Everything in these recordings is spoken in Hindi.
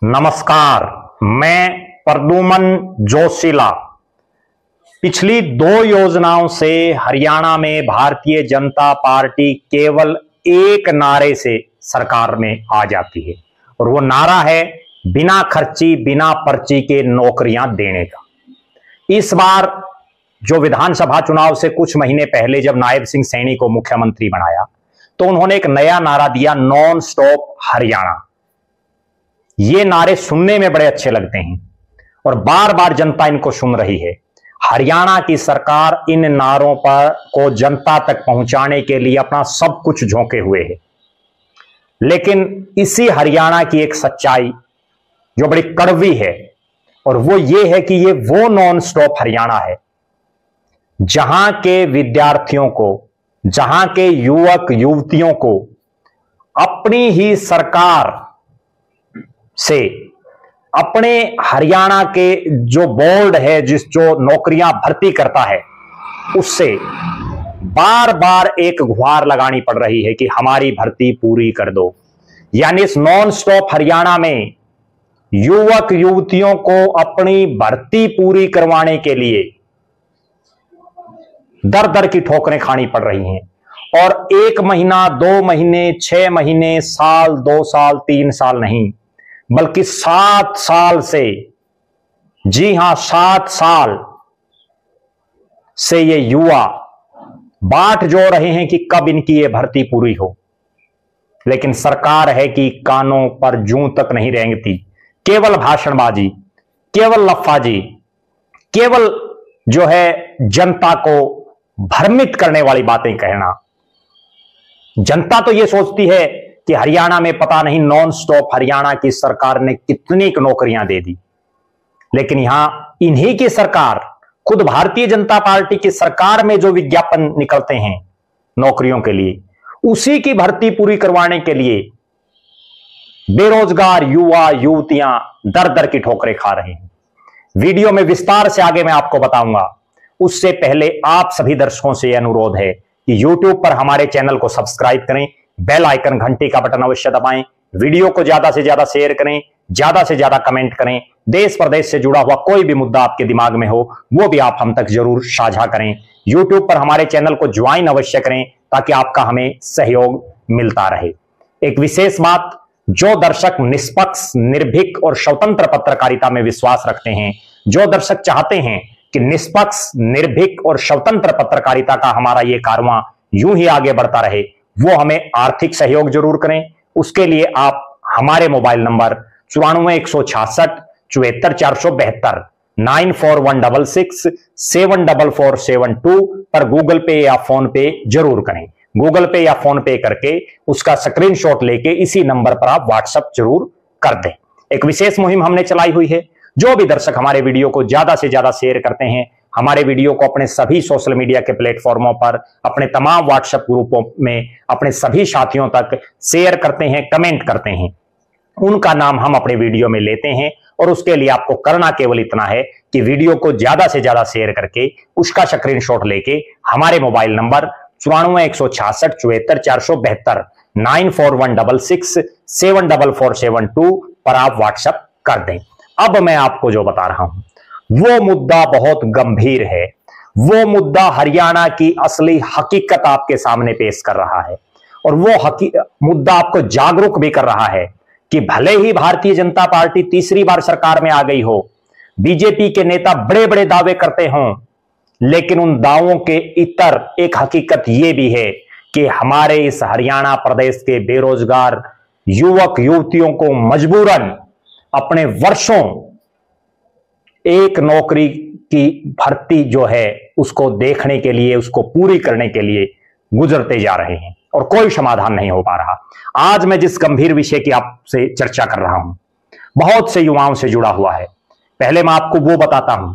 नमस्कार, मैं प्रद्युमन जोशीला। पिछली 2 योजनाओं से हरियाणा में भारतीय जनता पार्टी केवल एक नारे से सरकार में आ जाती है और वो नारा है बिना खर्ची बिना पर्ची के नौकरियां देने का। इस बार जो विधानसभा चुनाव से कुछ महीने पहले जब नायब सिंह सैनी को मुख्यमंत्री बनाया तो उन्होंने एक नया नारा दिया, नॉन स्टॉप हरियाणा। ये नारे सुनने में बड़े अच्छे लगते हैं और बार बार जनता इनको सुन रही है। हरियाणा की सरकार इन नारों पर को जनता तक पहुंचाने के लिए अपना सब कुछ झोंके हुए है। लेकिन इसी हरियाणा की एक सच्चाई जो बड़ी कड़वी है और वो ये है कि ये वो नॉन स्टॉप हरियाणा है जहां के विद्यार्थियों को, जहां के युवक युवतियों को अपनी ही सरकार से, अपने हरियाणा के जो बोर्ड है जो नौकरियां भर्ती करता है उससे बार बार एक गुहार लगानी पड़ रही है कि हमारी भर्ती पूरी कर दो। यानी इस नॉन स्टॉप हरियाणा में युवक युवतियों को अपनी भर्ती पूरी करवाने के लिए दर दर की ठोकरें खानी पड़ रही हैं और 1 महीना, 2 महीने, 6 महीने, साल, 2 साल, 3 साल नहीं बल्कि 7 साल से, जी हां 7 साल से ये युवा बाट जोड़ रहे हैं कि कब इनकी ये भर्ती पूरी हो। लेकिन सरकार है कि कानों पर जूं तक नहीं रेंगती। केवल भाषणबाजी, केवल लफ्फाजी, केवल जो है जनता को भ्रमित करने वाली बातें कहना। जनता तो ये सोचती है कि हरियाणा में पता नहीं नॉन स्टॉप हरियाणा की सरकार ने कितनी नौकरियां दे दी, लेकिन यहां इन्हीं की सरकार, खुद भारतीय जनता पार्टी की सरकार में जो विज्ञापन निकलते हैं नौकरियों के लिए, उसी की भर्ती पूरी करवाने के लिए बेरोजगार युवा युवतियां दर दर की ठोकरें खा रहे हैं। वीडियो में विस्तार से आगे मैं आपको बताऊंगा। उससे पहले आप सभी दर्शकों से यह अनुरोध है कि YouTube पर हमारे चैनल को सब्सक्राइब करें, बेल आइकन घंटी का बटन अवश्य दबाएं, वीडियो को ज्यादा से ज्यादा शेयर करें, ज्यादा से ज्यादा कमेंट करें। देश प्रदेश से जुड़ा हुआ कोई भी मुद्दा आपके दिमाग में हो वो भी आप हम तक जरूर साझा करें। YouTube पर हमारे चैनल को ज्वाइन अवश्य करें ताकि आपका हमें सहयोग मिलता रहे। एक विशेष बात, जो दर्शक निष्पक्ष, निर्भीक और स्वतंत्र पत्रकारिता में विश्वास रखते हैं, जो दर्शक चाहते हैं कि निष्पक्ष, निर्भीक और स्वतंत्र पत्रकारिता का हमारा ये कारवां यूं ही आगे बढ़ता रहे, वो हमें आर्थिक सहयोग जरूर करें। उसके लिए आप हमारे मोबाइल नंबर 94 166 74 472 94 166 74472 पर गूगल पे या फोन पे जरूर करें। गूगल पे या फोन पे करके उसका स्क्रीनशॉट लेके इसी नंबर पर आप व्हाट्सएप जरूर कर दें। एक विशेष मुहिम हमने चलाई हुई है। जो भी दर्शक हमारे वीडियो को ज्यादा से ज्यादा शेयर करते हैं, हमारे वीडियो को अपने सभी सोशल मीडिया के प्लेटफॉर्मों पर, अपने तमाम व्हाट्सएप ग्रुपों में अपने सभी साथियों तक शेयर करते हैं, कमेंट करते हैं, उनका नाम हम अपने वीडियो में लेते हैं। और उसके लिए आपको करना केवल इतना है कि वीडियो को ज्यादा से ज्यादा शेयर करके उसका स्क्रीनशॉट लेके हमारे मोबाइल नंबर 94 166 74 472 94 166 74472 पर आप व्हाट्सएप कर दें। अब मैं आपको जो बता रहा हूं वो मुद्दा बहुत गंभीर है। वो मुद्दा हरियाणा की असली हकीकत आपके सामने पेश कर रहा है और वो मुद्दा आपको जागरूक भी कर रहा है कि भले ही भारतीय जनता पार्टी तीसरी बार सरकार में आ गई हो, बीजेपी के नेता बड़े बड़े दावे करते हों, लेकिन उन दावों के इतर एक हकीकत यह भी है कि हमारे इस हरियाणा प्रदेश के बेरोजगार युवक युवतियों को मजबूरन अपने वर्षों एक नौकरी की भर्ती जो है उसको देखने के लिए, उसको पूरी करने के लिए गुजरते जा रहे हैं और कोई समाधान नहीं हो पा रहा। आज मैं जिस गंभीर विषय की आपसे चर्चा कर रहा हूं बहुत से युवाओं से जुड़ा हुआ है। पहले मैं आपको वो बताता हूं,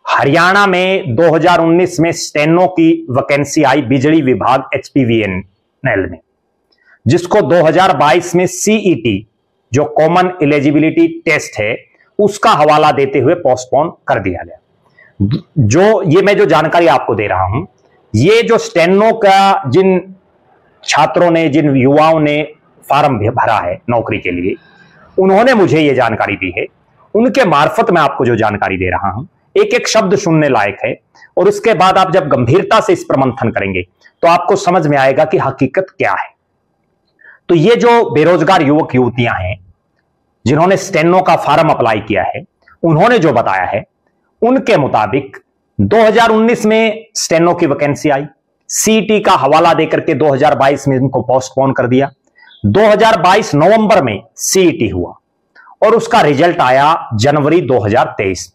हरियाणा में 2019 में स्टेनो की वैकेंसी आई बिजली विभाग HPVNL में, जिसको 2022 में CET जो कॉमन एलिजिबिलिटी टेस्ट है उसका हवाला देते हुए पोस्टपोन कर दिया गया। मैं जो जानकारी आपको दे रहा हूं, ये जो स्टेनो का जिन छात्रों ने, जिन युवाओं ने फॉर्म भरा है नौकरी के लिए, उन्होंने मुझे यह जानकारी दी है, उनके मार्फत मैं आपको जो जानकारी दे रहा हूं, एक एक शब्द सुनने लायक है। और उसके बाद आप जब गंभीरता से इस पर मंथन करेंगे तो आपको समझ में आएगा कि हकीकत क्या है। तो ये जो बेरोजगार युवक युवतियां हैं जिन्होंने स्टेनो का फॉर्म अप्लाई किया है, उन्होंने जो बताया है उनके मुताबिक 2019 में स्टेनो की वैकेंसी आई, सीटी का हवाला देकर के 2022 में इनको पोस्टपोन कर दिया। 2022 नवंबर में सीईटी हुआ और उसका रिजल्ट आया जनवरी 2023 में।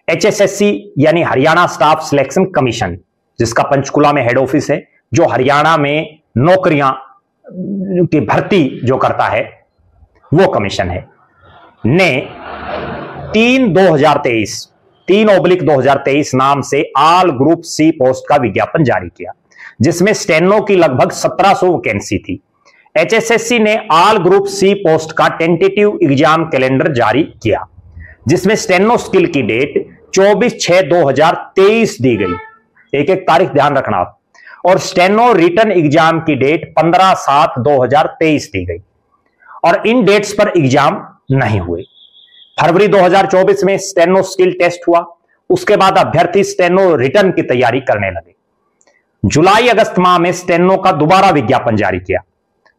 एचएसएससी यानी हरियाणा स्टाफ सिलेक्शन कमीशन, जिसका पंचकुला में हेड ऑफिस है, जो हरियाणा में नौकरियां की भर्ती जो करता है वो कमीशन है, ने 3/2023 नाम से आल ग्रुप सी पोस्ट का विज्ञापन जारी किया, जिसमें स्टेनो की लगभग 1700 वैकेंसी थी। एचएसएससी ने आल ग्रुप सी पोस्ट का टेंटेटिव एग्जाम कैलेंडर जारी किया, जिसमें स्टेनो स्किल की डेट 24/6/2023 दी गई। एक एक तारीख ध्यान रखना आप। और स्टेनो रिटन एग्जाम की डेट 15/7/2023 दी गई और इन डेट्स पर एग्जाम नहीं हुए। फरवरी 2024 में स्टेनो स्किल टेस्ट हुआ, उसके बाद अभ्यर्थी स्टेनो रिटर्न की तैयारी करने लगे। जुलाई अगस्त माह में स्टेनो का दोबारा विज्ञापन जारी किया,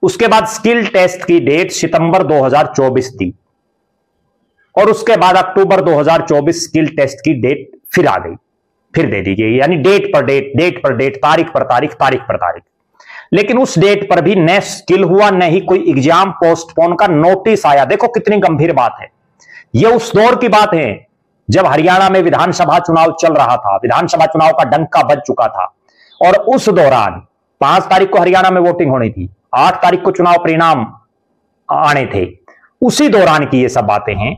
उसके बाद स्किल टेस्ट की डेट सितंबर 2024 दी और उसके बाद अक्टूबर 2024 स्किल टेस्ट की डेट फिर आ गई, फिर दे दी गई, यानी डेट पर डेट, तारीख पर तारीख। लेकिन उस डेट पर भी न स्किल हुआ, न ही कोई एग्जाम पोस्टपोन का नोटिस आया। देखो कितनी गंभीर बात है। यह उस दौर की बात है जब हरियाणा में विधानसभा चुनाव चल रहा था, विधानसभा चुनाव का डंका बज चुका था और उस दौरान 5 तारीख को हरियाणा में वोटिंग होनी थी, 8 तारीख को चुनाव परिणाम आने थे। उसी दौरान की ये सब बातें हैं।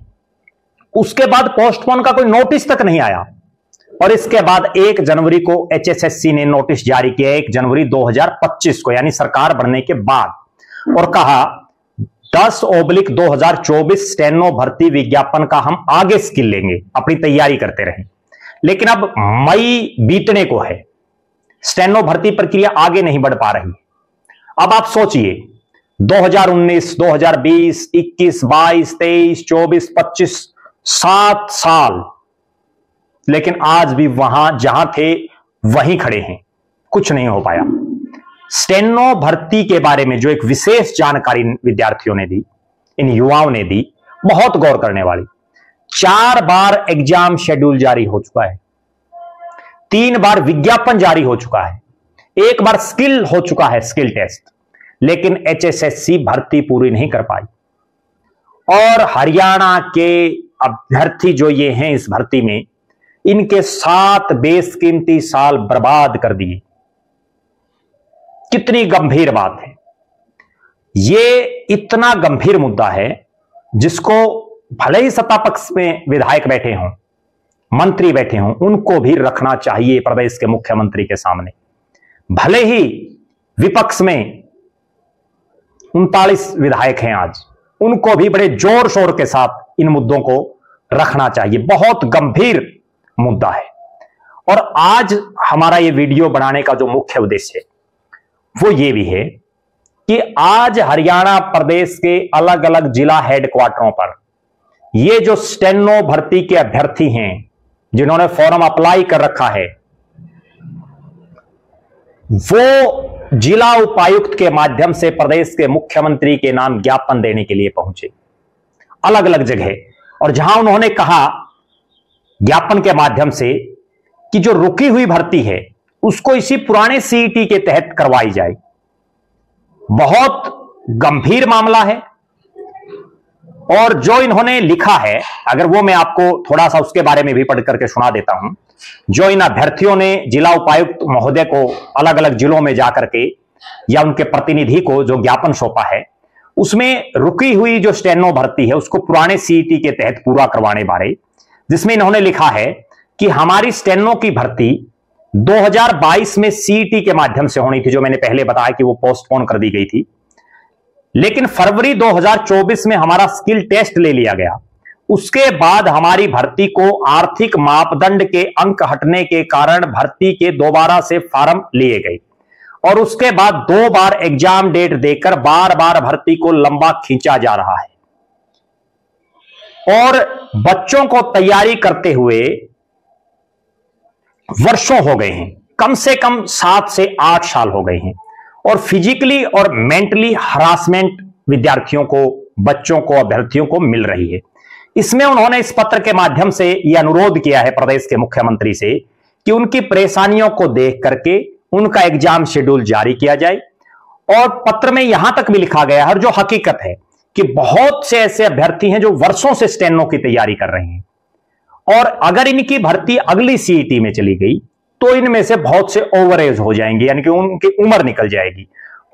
उसके बाद पोस्टपोन का कोई नोटिस तक नहीं आया और इसके बाद 1 जनवरी को एचएसएससी ने नोटिस जारी किया, 1 जनवरी 2025 को, यानी सरकार बनने के बाद, और कहा 10/2024 स्टेनो भर्ती विज्ञापन का हम आगे स्किल लेंगे, अपनी तैयारी करते रहें। लेकिन अब मई बीतने को है, स्टेनो भर्ती प्रक्रिया आगे नहीं बढ़ पा रही। अब आप सोचिए 2019, 2020, 21, 22, 23, 24, 25, 7 साल, लेकिन आज भी वहां जहां थे वहीं खड़े हैं, कुछ नहीं हो पाया। स्टेनो भर्ती के बारे में जो एक विशेष जानकारी विद्यार्थियों ने दी, इन युवाओं ने दी, बहुत गौर करने वाली। 4 बार एग्जाम शेड्यूल जारी हो चुका है, 3 बार विज्ञापन जारी हो चुका है, 1 बार स्किल हो चुका है, स्किल टेस्ट, लेकिन एचएसएससी भर्ती पूरी नहीं कर पाई। और हरियाणा के अभ्यर्थी जो ये हैं इस भर्ती में, इनके 7 बेशकीमती साल बर्बाद कर दिए। कितनी गंभीर बात है। यह इतना गंभीर मुद्दा है जिसको भले ही सत्ता पक्ष में विधायक बैठे हों, मंत्री बैठे हों, उनको भी रखना चाहिए प्रदेश के मुख्यमंत्री के सामने। भले ही विपक्ष में 39 विधायक हैं आज, उनको भी बड़े जोर शोर के साथ इन मुद्दों को रखना चाहिए। बहुत गंभीर मुद्दा है। और आज हमारा ये वीडियो बनाने का जो मुख्य उद्देश्य है वो ये भी है कि आज हरियाणा प्रदेश के अलग अलग जिला हेडक्वार्टरों पर ये जो स्टेनो भर्ती के अभ्यर्थी हैं जिन्होंने फॉर्म अप्लाई कर रखा है, वो जिला उपायुक्त के माध्यम से प्रदेश के मुख्यमंत्री के नाम ज्ञापन देने के लिए पहुंचे अलग अलग जगह। और जहां उन्होंने कहा ज्ञापन के माध्यम से कि जो रुकी हुई भर्ती है उसको इसी पुराने सीईटी के तहत करवाई जाए। बहुत गंभीर मामला है। और जो इन्होंने लिखा है, अगर वो मैं आपको थोड़ा सा उसके बारे में भी पढ़ करके सुना देता हूं। जो इन अभ्यर्थियों ने जिला उपायुक्त महोदय को अलग अलग जिलों में जाकर के या उनके प्रतिनिधि को जो ज्ञापन सौंपा है, उसमें रुकी हुई जो स्टेनो भर्ती है उसको पुराने सीईटी के तहत पूरा करवाने बारे, जिसमें इन्होंने लिखा है कि हमारी स्टेनो की भर्ती 2022 में सीईटी के माध्यम से होनी थी, जो मैंने पहले बताया कि वो पोस्टपोन कर दी गई थी। लेकिन फरवरी 2024 में हमारा स्किल टेस्ट ले लिया गया। उसके बाद हमारी भर्ती को आर्थिक मापदंड के अंक हटने के कारण भर्ती के दोबारा से फॉर्म लिए गए और उसके बाद 2 बार एग्जाम डेट देकर बार बार भर्ती को लंबा खींचा जा रहा है। और बच्चों को तैयारी करते हुए वर्षों हो गए हैं, कम से कम 7 से 8 साल हो गए हैं, और फिजिकली और मेंटली हरासमेंट विद्यार्थियों को, बच्चों को, अभ्यर्थियों को मिल रही है। इसमें उन्होंने इस पत्र के माध्यम से यह अनुरोध किया है प्रदेश के मुख्यमंत्री से कि उनकी परेशानियों को देख करके उनका एग्जाम शेड्यूल जारी किया जाए। और पत्र में यहां तक भी लिखा गया है, जो हकीकत है, कि बहुत से ऐसे अभ्यर्थी हैं जो वर्षों से स्टेनो की तैयारी कर रहे हैं, और अगर इनकी भर्ती अगली सीईटी में चली गई तो इनमें से बहुत से ओवर एज हो जाएंगे, यानी कि उनकी उम्र निकल जाएगी,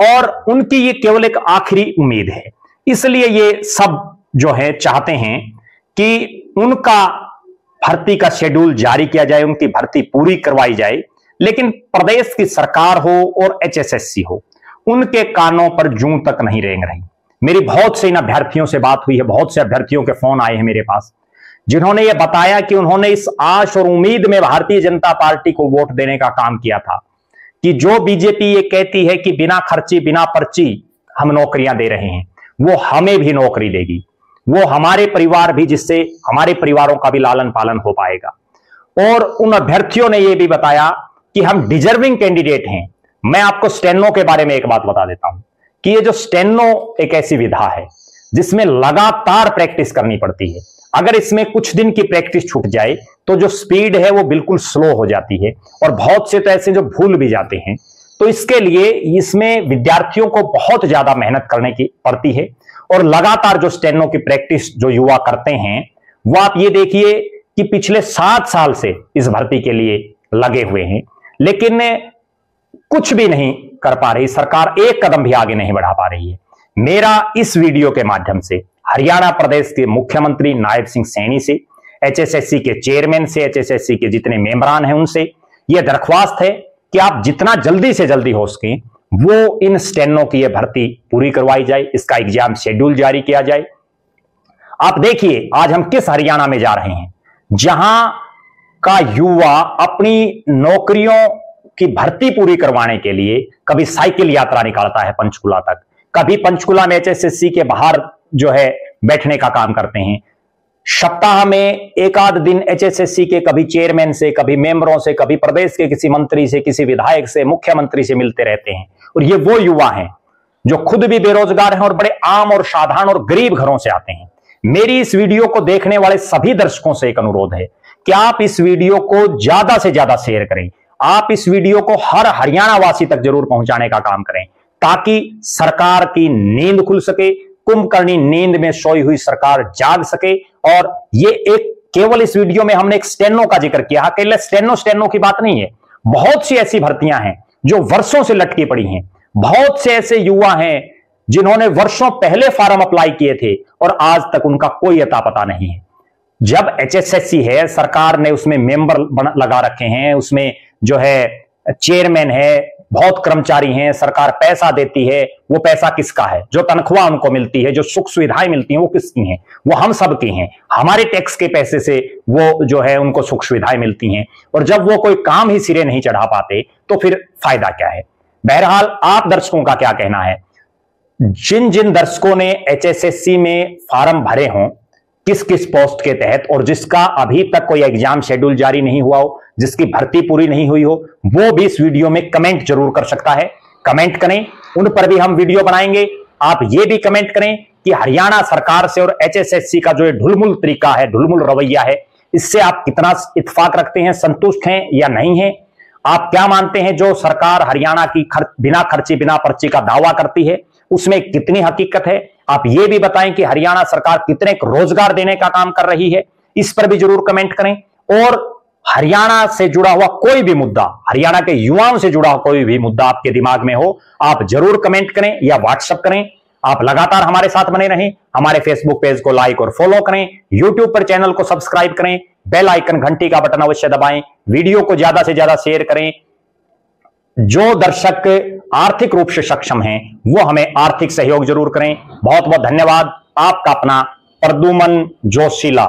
और उनकी ये केवल एक आखिरी उम्मीद है। इसलिए ये सब जो है चाहते हैं कि उनका भर्ती का शेड्यूल जारी किया जाए, उनकी भर्ती पूरी करवाई जाए। लेकिन प्रदेश की सरकार हो और एचएसएससी हो, उनके कानों पर जूं तक नहीं रेंग रही। मेरी बहुत से इन अभ्यर्थियों से बात हुई है, बहुत से अभ्यर्थियों के फोन आए हैं मेरे पास, जिन्होंने यह बताया कि उन्होंने इस आश और उम्मीद में भारतीय जनता पार्टी को वोट देने का काम किया था कि जो बीजेपी ये कहती है कि बिना खर्ची बिना पर्ची हम नौकरियां दे रहे हैं, वो हमें भी नौकरी देगी, वो हमारे परिवार भी, जिससे हमारे परिवारों का भी लालन पालन हो पाएगा। और उन अभ्यर्थियों ने यह भी बताया कि हम डिजर्विंग कैंडिडेट हैं। मैं आपको स्टेनो के बारे में एक बात बता देता हूं कि ये जो स्टेनो एक ऐसी विधा है जिसमें लगातार प्रैक्टिस करनी पड़ती है। अगर इसमें कुछ दिन की प्रैक्टिस छूट जाए तो जो स्पीड है वो बिल्कुल स्लो हो जाती है, और बहुत से तो ऐसे जो भूल भी जाते हैं। तो इसके लिए इसमें विद्यार्थियों को बहुत ज्यादा मेहनत करने की पड़ती है, और लगातार जो स्टेनो की प्रैक्टिस जो युवा करते हैं, वो आप ये देखिए कि पिछले 7 साल से इस भर्ती के लिए लगे हुए हैं, लेकिन कुछ भी नहीं कर पा रही सरकार, एक कदम भी आगे नहीं बढ़ा पा रही है। मेरा इस वीडियो के माध्यम से हरियाणा प्रदेश के मुख्यमंत्री नायब सिंह सैनी से, एचएसएससी के चेयरमैन से, एचएसएससी के जितने मेंबरान हैं उनसे यह दरख्वास्त है कि आप जितना जल्दी से जल्दी हो सके वो इन स्टेनो की यह भर्ती पूरी करवाई जाए, इसका एग्जाम शेड्यूल जारी किया जाए। आप देखिए आज हम किस हरियाणा में जा रहे हैं, जहां का युवा अपनी नौकरियों की भर्ती पूरी करवाने के लिए कभी साइकिल यात्रा निकालता है पंचकुला तक, कभी पंचकुला में एचएसएससी के बाहर जो है बैठने का काम करते हैं, सप्ताह में एक आध दिन एचएसएससी के कभी चेयरमैन से, कभी मेंबरों से, कभी प्रदेश के किसी मंत्री से, किसी विधायक से, मुख्यमंत्री से मिलते रहते हैं। और ये वो युवा हैं जो खुद भी बेरोजगार हैं और बड़े आम और साधारण और गरीब घरों से आते हैं। मेरी इस वीडियो को देखने वाले सभी दर्शकों से एक अनुरोध है कि आप इस वीडियो को ज्यादा से ज्यादा शेयर करें, आप इस वीडियो को हर हरियाणा वासी तक जरूर पहुंचाने का काम करें, ताकि सरकार की नींद खुल सके, कुंभकर्णी नींद में सोई हुई सरकार जाग सके। और ये एक केवल इस वीडियो में हमने एक स्टेनो का जिक्र किया, केवल स्टेनो की बात नहीं है, बहुत सी ऐसी भर्तियां हैं जो वर्षों से लटकी पड़ी हैं। बहुत से ऐसे युवा हैं जिन्होंने वर्षों पहले फॉर्म अप्लाई किए थे और आज तक उनका कोई अता पता नहीं है। जब एचएसएससी है, सरकार ने उसमें मेंबर लगा रखे हैं, उसमें जो है चेयरमैन है, बहुत कर्मचारी हैं, सरकार पैसा देती है, वो पैसा किसका है? जो तनख्वाह उनको मिलती है, जो सुख सुविधाएं मिलती हैं, वो किसकी हैं? वो हम सब की हैं, हमारे टैक्स के पैसे से वो जो है उनको सुख सुविधाएं मिलती हैं। और जब वो कोई काम ही सिरे नहीं चढ़ा पाते तो फिर फायदा क्या है? बहरहाल आप दर्शकों का क्या कहना है? जिन जिन दर्शकों ने एचएसएससी में फॉर्म भरे हों किस किस पोस्ट के तहत, और जिसका अभी तक कोई एग्जाम शेड्यूल जारी नहीं हुआ हो, जिसकी भर्ती पूरी नहीं हुई हो, वो भी इस वीडियो में कमेंट जरूर कर सकता है। कमेंट करें, उन पर भी हम वीडियो बनाएंगे। आप ये भी कमेंट करें कि हरियाणा सरकार से और एचएसएससी का जो ढुलमुल तरीका है, ढुलमुल रवैया है, इससे आप कितना इत्तेफाक रखते हैं, संतुष्ट हैं या नहीं है? आप क्या मानते हैं जो सरकार हरियाणा की बिना खर्ची बिना पर्ची का दावा करती है उसमें कितनी हकीकत है? आप ये भी बताएं कि हरियाणा सरकार कितने रोजगार देने का काम कर रही है, इस पर भी जरूर कमेंट करें। और हरियाणा से जुड़ा हुआ कोई भी मुद्दा, हरियाणा के युवाओं से जुड़ा कोई भी मुद्दा आपके दिमाग में हो, आप जरूर कमेंट करें या व्हाट्सएप करें। आप लगातार हमारे साथ बने रहें, हमारे फेसबुक पेज को लाइक और फॉलो करें, यूट्यूब पर चैनल को सब्सक्राइब करें, बेल आइकन घंटी का बटन अवश्य दबाएं, वीडियो को ज्यादा से ज्यादा शेयर करें। जो दर्शक आर्थिक रूप से सक्षम हैं वो हमें आर्थिक सहयोग जरूर करें। बहुत बहुत धन्यवाद। आपका अपना प्रद्युमन जोशीला।